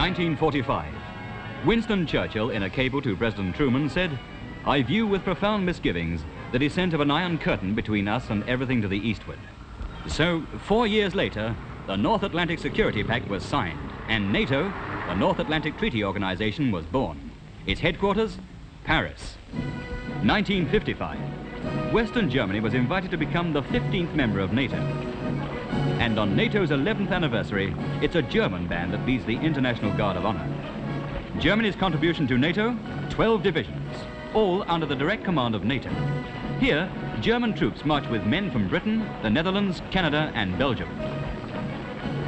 1945. Winston Churchill, in a cable to President Truman, said, "I view with profound misgivings the descent of an iron curtain between us and everything to the eastward." So, 4 years later, the North Atlantic Security Pact was signed, and NATO, the North Atlantic Treaty Organization, was born. Its headquarters, Paris. 1955. Western Germany was invited to become the 15th member of NATO. And on NATO's 11th anniversary, it's a German band that leads the International Guard of Honor. Germany's contribution to NATO, 12 divisions, all under the direct command of NATO. Here, German troops march with men from Britain, the Netherlands, Canada, and Belgium.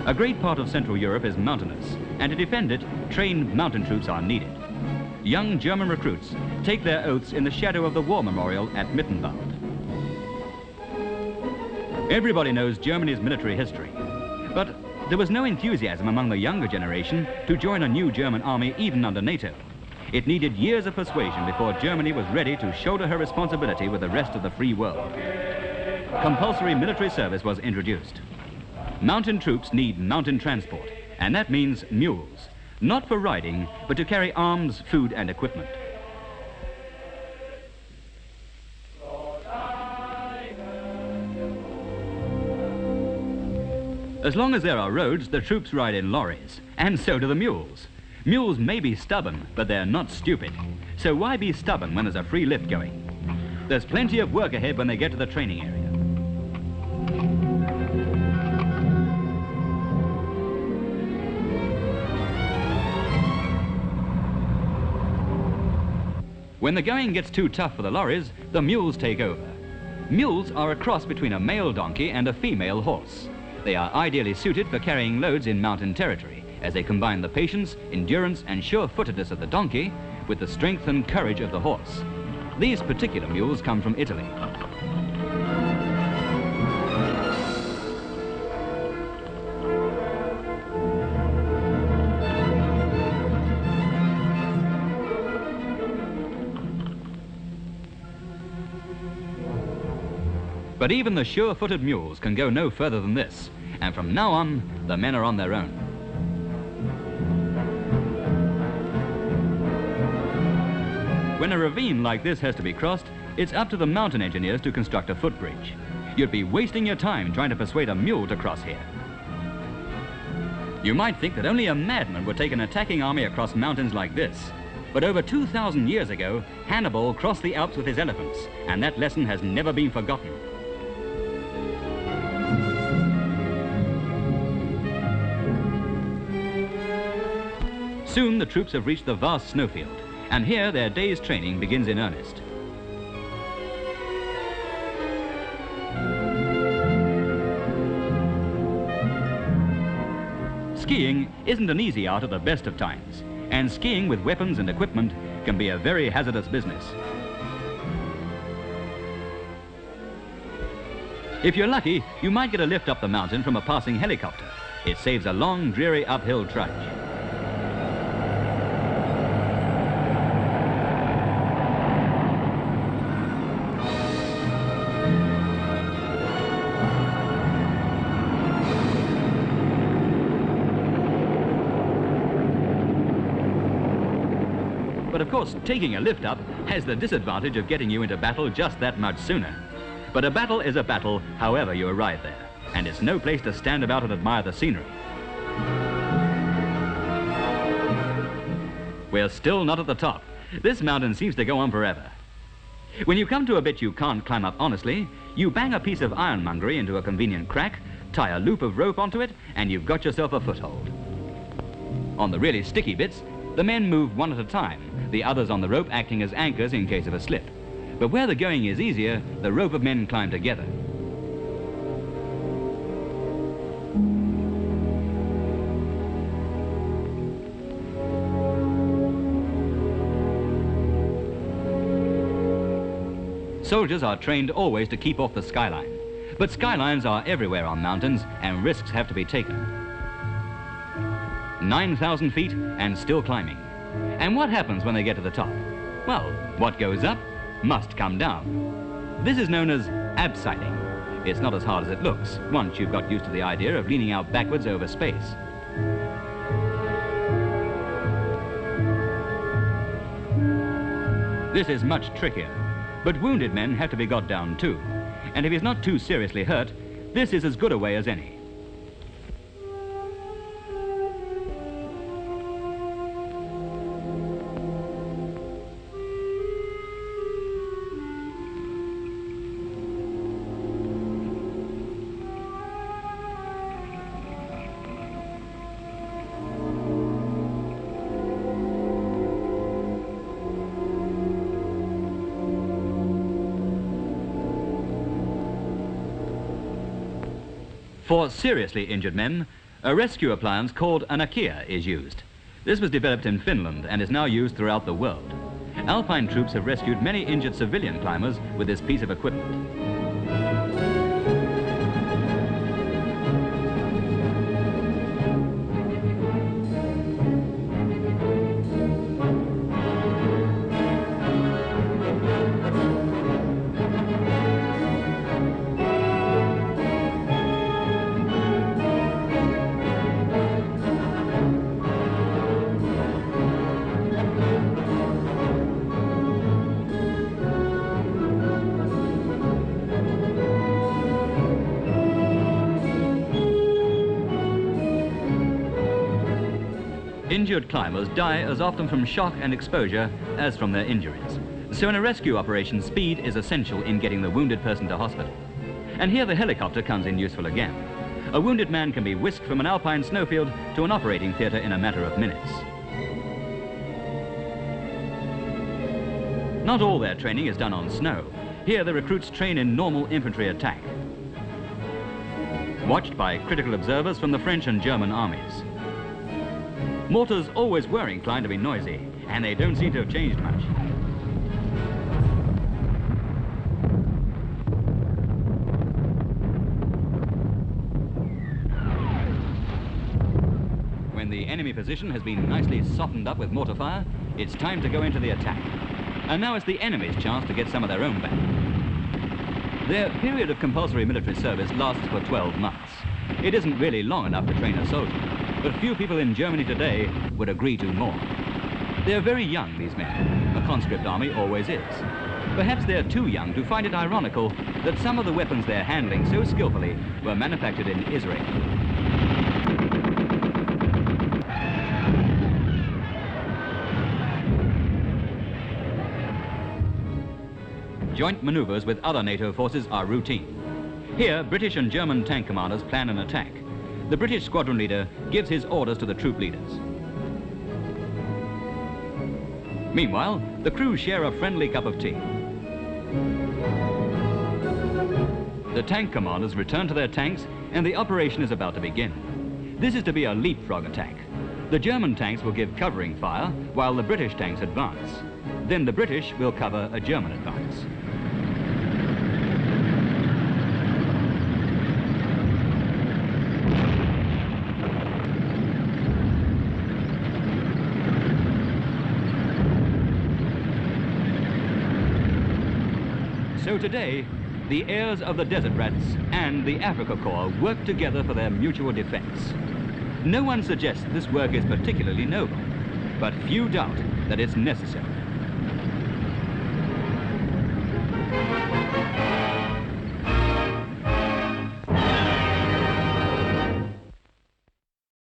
A great part of Central Europe is mountainous, and to defend it, trained mountain troops are needed. Young German recruits take their oaths in the shadow of the War Memorial at Mittenwald. Everybody knows Germany's military history, but there was no enthusiasm among the younger generation to join a new German army even under NATO. It needed years of persuasion before Germany was ready to shoulder her responsibility with the rest of the free world. Compulsory military service was introduced. Mountain troops need mountain transport, and that means mules, not for riding, but to carry arms, food, and equipment. As long as there are roads, the troops ride in lorries, and so do the mules. Mules may be stubborn, but they're not stupid. So why be stubborn when there's a free lift going? There's plenty of work ahead when they get to the training area. When the going gets too tough for the lorries, the mules take over. Mules are a cross between a male donkey and a female horse. They are ideally suited for carrying loads in mountain territory, as they combine the patience, endurance, and sure-footedness of the donkey with the strength and courage of the horse. These particular mules come from Italy. But even the sure-footed mules can go no further than this, and from now on, the men are on their own. When a ravine like this has to be crossed, it's up to the mountain engineers to construct a footbridge. You'd be wasting your time trying to persuade a mule to cross here. You might think that only a madman would take an attacking army across mountains like this. But over 2,000 years ago, Hannibal crossed the Alps with his elephants, and that lesson has never been forgotten. Soon the troops have reached the vast snowfield, and here their day's training begins in earnest. Skiing isn't an easy art at the best of times, and skiing with weapons and equipment can be a very hazardous business. If you're lucky, you might get a lift up the mountain from a passing helicopter. It saves a long, dreary uphill trudge. But of course, taking a lift up has the disadvantage of getting you into battle just that much sooner. But a battle is a battle, however you arrive there, and it's no place to stand about and admire the scenery. We're still not at the top. This mountain seems to go on forever. When you come to a bit you can't climb up honestly, you bang a piece of ironmongery into a convenient crack, tie a loop of rope onto it, and you've got yourself a foothold. On the really sticky bits, the men move one at a time, the others on the rope acting as anchors in case of a slip. But where the going is easier, the rope of men climb together. Soldiers are trained always to keep off the skyline. But skylines are everywhere on mountains, and risks have to be taken. 9,000 feet and still climbing. And what happens when they get to the top? Well, what goes up must come down. This is known as abseiling. It's not as hard as it looks, once you've got used to the idea of leaning out backwards over space. This is much trickier, but wounded men have to be got down too. And if he's not too seriously hurt, this is as good a way as any. For seriously injured men, a rescue appliance called an Akia is used. This was developed in Finland and is now used throughout the world. Alpine troops have rescued many injured civilian climbers with this piece of equipment. Injured climbers die as often from shock and exposure as from their injuries. So in a rescue operation, speed is essential in getting the wounded person to hospital. And here the helicopter comes in useful again. A wounded man can be whisked from an alpine snowfield to an operating theatre in a matter of minutes. Not all their training is done on snow. Here the recruits train in normal infantry attack, watched by critical observers from the French and German armies. Mortars always were inclined to be noisy, and they don't seem to have changed much. When the enemy position has been nicely softened up with mortar fire, it's time to go into the attack. And now it's the enemy's chance to get some of their own back. Their period of compulsory military service lasts for 12 months. It isn't really long enough to train a soldier, but few people in Germany today would agree to more. They're very young, these men. A conscript army always is. Perhaps they're too young to find it ironical that some of the weapons they're handling so skillfully were manufactured in Israel. Joint maneuvers with other NATO forces are routine. Here, British and German tank commanders plan an attack. The British squadron leader gives his orders to the troop leaders. Meanwhile, the crew share a friendly cup of tea. The tank commanders return to their tanks and the operation is about to begin. This is to be a leapfrog attack. The German tanks will give covering fire while the British tanks advance. Then the British will cover a German advance. So today, the heirs of the Desert Rats and the Afrika Korps work together for their mutual defense. No one suggests this work is particularly noble, but few doubt that it's necessary.